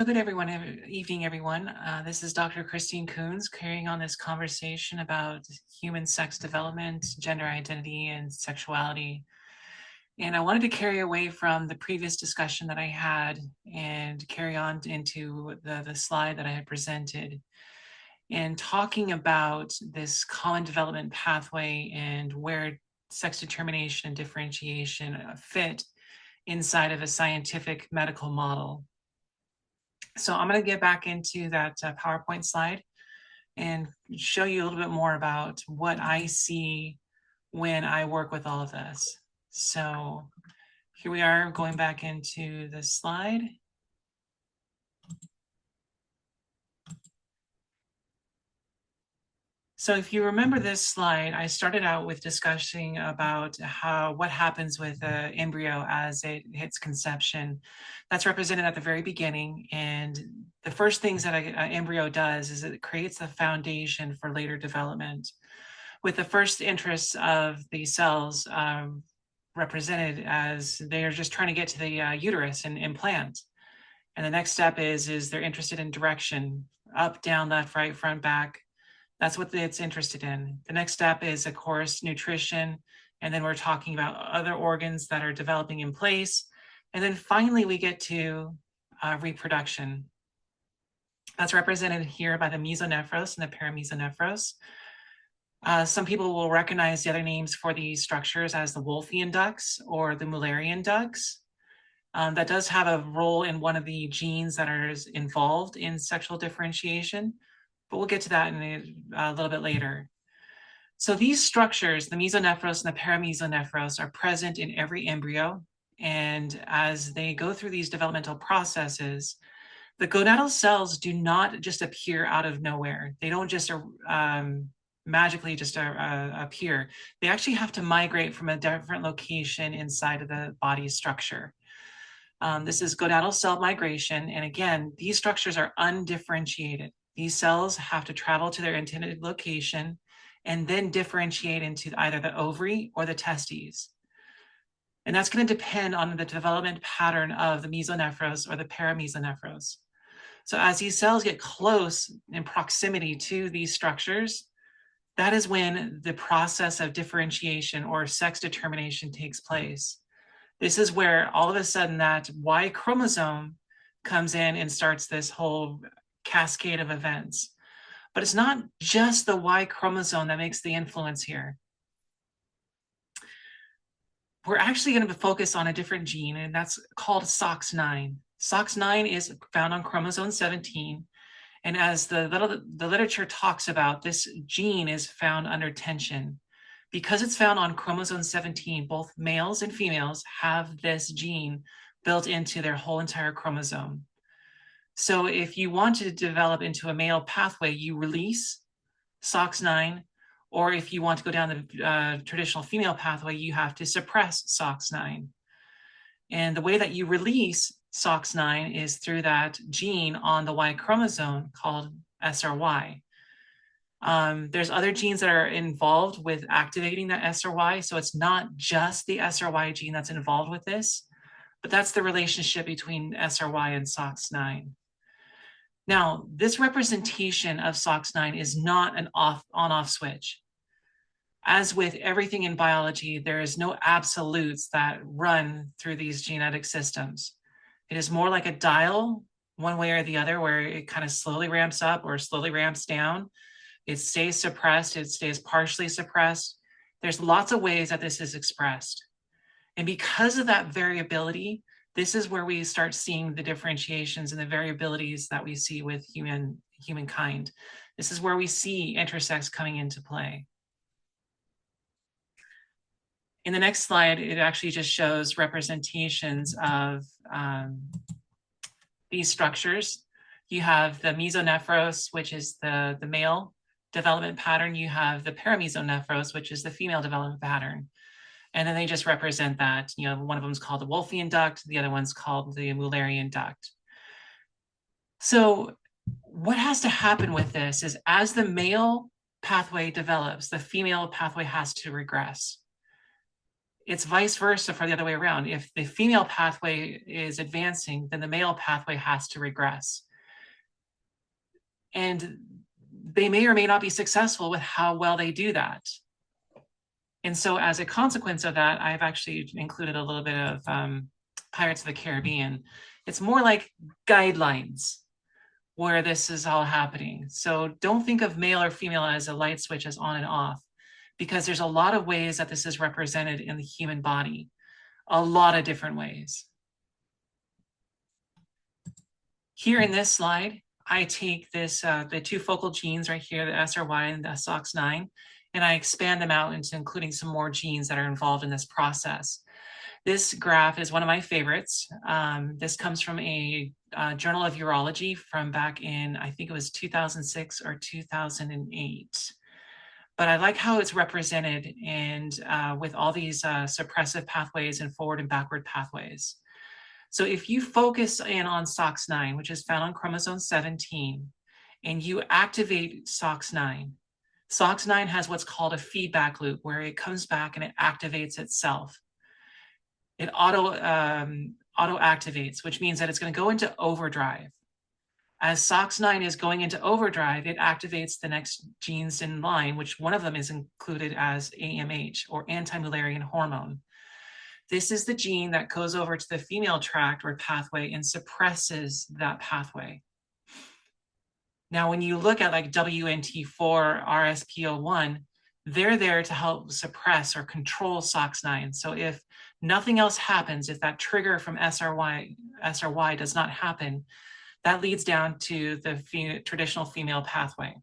So good evening, everyone. This is Dr. Christine Coons carrying on this conversation about human sex development, gender identity, and sexuality. And I wanted to carry away from the previous discussion that I had and carry on into the slide that I had presented and talking about this common development pathway and where sex determination and differentiation fit inside of a scientific medical model. So I'm going to get back into that PowerPoint slide and show you a little bit more about what I see when I work with all of this. So here we are going back into the slide. So if you remember this slide, I started out with discussing about what happens with the embryo as it hits conception. That's represented at the very beginning. And the first things that an embryo does is it creates the foundation for later development, with the first interests of the cells represented as they are just trying to get to the uterus and implant. And the next step is they're interested in direction, up, down, left, right, front, back. That's what it's interested in. The next step is, of course, nutrition. And then we're talking about other organs that are developing in place. And then finally, we get to reproduction. That's represented here by the mesonephros and the paramesonephros. Some people will recognize the other names for these structures as the Wolffian ducts or the Mullerian ducts. That does have a role in one of the genes that are involved in sexual differentiation, but we'll get to that in a little bit later. So these structures, the mesonephros and the paramesonephros, are present in every embryo. And as they go through these developmental processes, the gonadal cells do not just appear out of nowhere. They don't just magically just appear. They actually have to migrate from a different location inside of the body structure. This is gonadal cell migration. And again, these structures are undifferentiated. These cells have to travel to their intended location and then differentiate into either the ovary or the testes. And that's going to depend on the development pattern of the mesonephros or the paramesonephros. So as these cells get close in proximity to these structures, that is when the process of differentiation or sex determination takes place. This is where all of a sudden that Y chromosome comes in and starts this whole cascade of events. But it's not just the Y chromosome that makes the influence here. We're actually going to focus on a different gene, and that's called SOX9. SOX9 is found on chromosome 17. And as the literature talks about, this gene is found under tension. Because it's found on chromosome 17, both males and females have this gene built into their whole entire chromosome. So if you want to develop into a male pathway, you release SOX9, or if you want to go down the traditional female pathway, you have to suppress SOX9. And the way that you release SOX9 is through that gene on the Y chromosome called SRY. There's other genes that are involved with activating that SRY. So it's not just the SRY gene that's involved with this, but that's the relationship between SRY and SOX9. Now, this representation of SOX9 is not an on-off switch. As with everything in biology, there is no absolutes that run through these genetic systems. It is more like a dial, one way or the other, where it kind of slowly ramps up or slowly ramps down. It stays suppressed, it stays partially suppressed. There's lots of ways that this is expressed. And because of that variability, this is where we start seeing the differentiations and the variabilities that we see with humankind. This is where we see intersex coming into play. In the next slide, it actually just shows representations of these structures. You have the mesonephros, which is the male development pattern. You have the paramesonephros, which is the female development pattern. And then they just represent that, one of them is called the Wolffian duct, the other one's called the Mullerian duct. So what has to happen with this is as the male pathway develops, the female pathway has to regress. It's vice versa for the other way around. If the female pathway is advancing, then the male pathway has to regress. And they may or may not be successful with how well they do that. And so as a consequence of that, I've actually included a little bit of Pirates of the Caribbean. It's more like guidelines where this is all happening. So don't think of male or female as a light switch as on and off, because there's a lot of ways that this is represented in the human body, a lot of different ways. Here in this slide, I take this the two focal genes right here, the SRY and the SOX9, and I expand them out into including some more genes that are involved in this process. This graph is one of my favorites. This comes from a Journal of Urology from back in, I think it was 2006 or 2008. But I like how it's represented and with all these suppressive pathways and forward and backward pathways. So if you focus in on SOX9, which is found on chromosome 17, and you activate SOX9, SOX9 has what's called a feedback loop where it comes back and it activates itself. It auto activates, which means that it's going to go into overdrive. As SOX9 is going into overdrive, it activates the next genes in line, which one of them is included as AMH, or anti-Mullerian hormone. This is the gene that goes over to the female tract or pathway and suppresses that pathway. Now, when you look at like WNT4, RSPO1, they're there to help suppress or control SOX9. So if nothing else happens, if that trigger from SRY does not happen, that leads down to the traditional female pathway.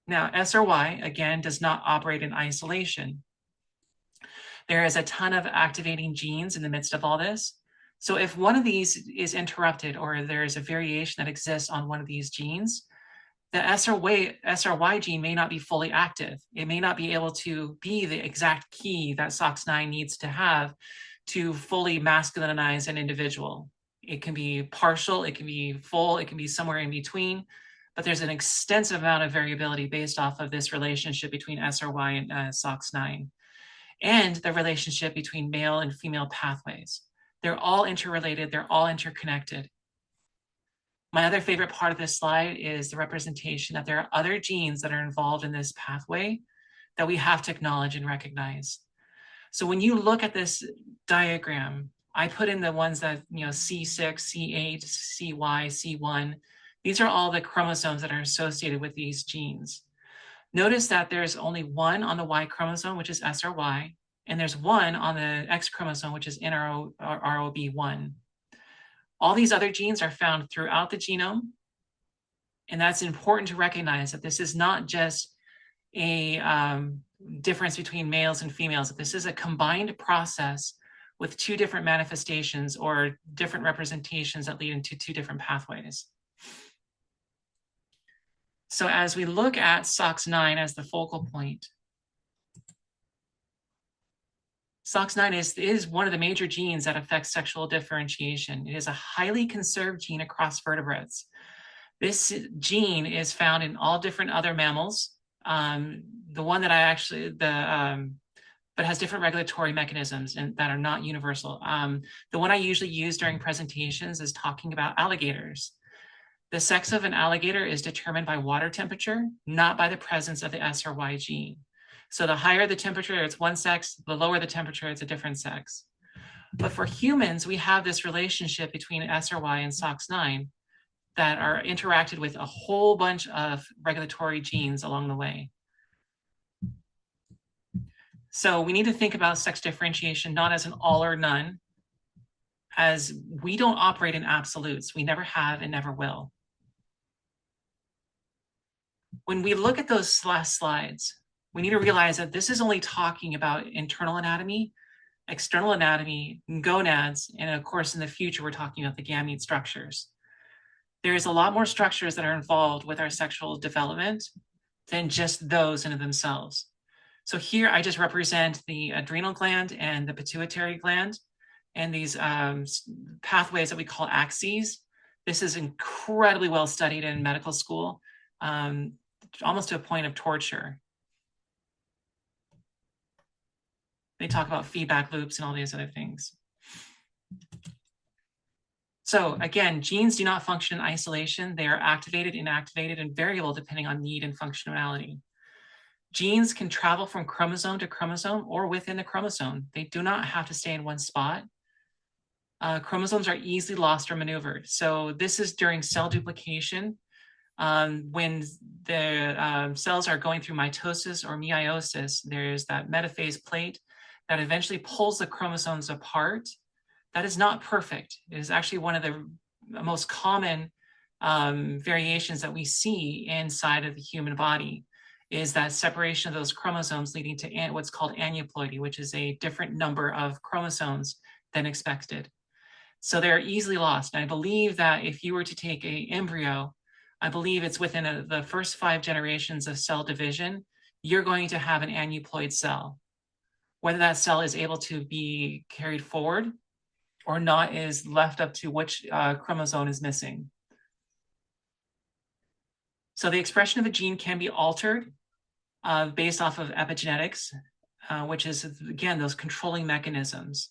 Now, SRY, again, does not operate in isolation. There is a ton of activating genes in the midst of all this. So if one of these is interrupted or there is a variation that exists on one of these genes, the SRY gene may not be fully active. It may not be able to be the exact key that SOX9 needs to have to fully masculinize an individual. It can be partial, it can be full, it can be somewhere in between, but there's an extensive amount of variability based off of this relationship between SRY and SOX9 and the relationship between male and female pathways. They're all interrelated, they're all interconnected. My other favorite part of this slide is the representation that there are other genes that are involved in this pathway that we have to acknowledge and recognize. So when you look at this diagram, I put in the ones that, C6, C8, CY, C1. These are all the chromosomes that are associated with these genes. Notice that there's only one on the Y chromosome, which is SRY, and there's one on the X chromosome, which is NROB1. All these other genes are found throughout the genome, and that's important to recognize that this is not just a difference between males and females, that this is a combined process with two different manifestations or different representations that lead into two different pathways. So as we look at SOX9 as the focal point, SOX9 is one of the major genes that affects sexual differentiation. It is a highly conserved gene across vertebrates. This gene is found in all different other mammals. The one that I actually, but has different regulatory mechanisms and that are not universal. The one I usually use during presentations is talking about alligators. The sex of an alligator is determined by water temperature, not by the presence of the SRY gene. So the higher the temperature, it's one sex, the lower the temperature, it's a different sex. But for humans, we have this relationship between SRY and SOX9 that are interacted with a whole bunch of regulatory genes along the way. So we need to think about sex differentiation not as an all or none, as we don't operate in absolutes. We never have and never will. When we look at those last slides, we need to realize that this is only talking about internal anatomy, external anatomy, gonads, and of course, in the future, we're talking about the gamete structures. There is a lot more structures that are involved with our sexual development than just those in themselves. So here I just represent the adrenal gland and the pituitary gland and these pathways that we call axes. This is incredibly well studied in medical school, almost to a point of torture. They talk about feedback loops and all these other things. So again, genes do not function in isolation. They are activated, inactivated, and variable depending on need and functionality. Genes can travel from chromosome to chromosome or within the chromosome. They do not have to stay in one spot. Chromosomes are easily lost or maneuvered. So this is during cell duplication, when the cells are going through mitosis or meiosis. There's that metaphase plate that eventually pulls the chromosomes apart. That is not perfect. It is actually one of the most common variations that we see inside of the human body, is that separation of those chromosomes leading to what's called aneuploidy, which is a different number of chromosomes than expected. So they're easily lost. And I believe that if you were to take an embryo, I believe it's within the first 5 generations of cell division, you're going to have an aneuploid cell. Whether that cell is able to be carried forward or not is left up to which chromosome is missing. So the expression of a gene can be altered based off of epigenetics, which is, again, those controlling mechanisms.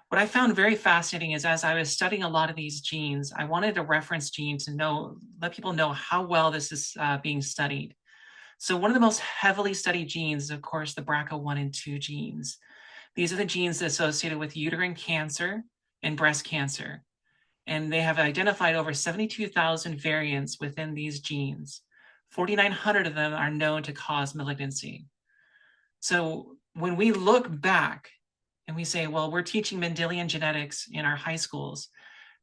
What I found very fascinating is, as I was studying a lot of these genes, I wanted a reference gene to let people know how well this is being studied. So one of the most heavily studied genes is, of course, the BRCA1 and 2 genes. These are the genes associated with uterine cancer and breast cancer. And they have identified over 72,000 variants within these genes. 4,900 of them are known to cause malignancy. So when we look back and we say, well, we're teaching Mendelian genetics in our high schools,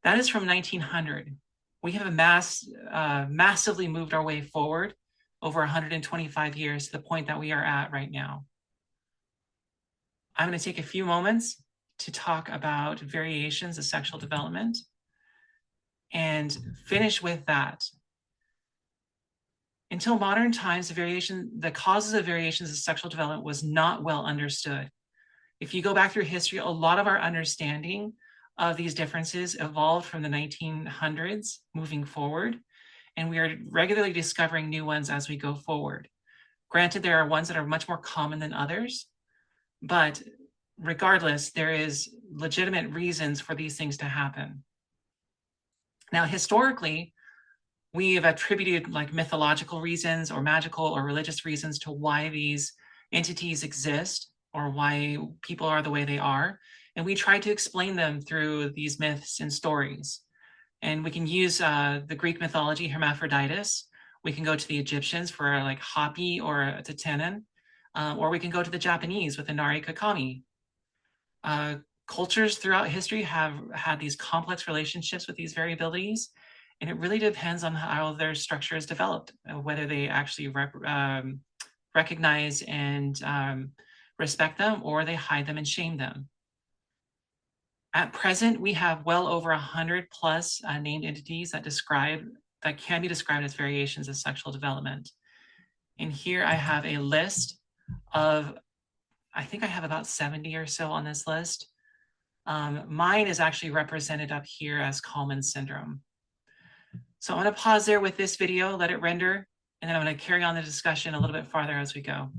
that is from 1900. We have massively moved our way forward over 125 years to the point that we are at right now. I'm going to take a few moments to talk about variations of sexual development and finish with that. Until modern times, the causes of variations of sexual development was not well understood. If you go back through history, a lot of our understanding of these differences evolved from the 1900s moving forward, and we are regularly discovering new ones as we go forward. Granted, there are ones that are much more common than others, but regardless, there is legitimate reasons for these things to happen. Now, historically, we have attributed like mythological reasons or magical or religious reasons to why these entities exist or why people are the way they are. And we try to explain them through these myths and stories. And we can use the Greek mythology, Hermaphroditus. We can go to the Egyptians for like Hapi or Titanen, or we can go to the Japanese with Inari Kakami. Cultures throughout history have had these complex relationships with these variabilities, and it really depends on how their structure is developed, whether they actually recognize and respect them, or they hide them and shame them. At present, we have well over 100 plus named entities that can be described as variations of sexual development. And here I have a list of, I think I have about 70 or so on this list. Mine is actually represented up here as Kalman syndrome. So I'm going to pause there with this video, let it render, and then I'm going to carry on the discussion a little bit farther as we go.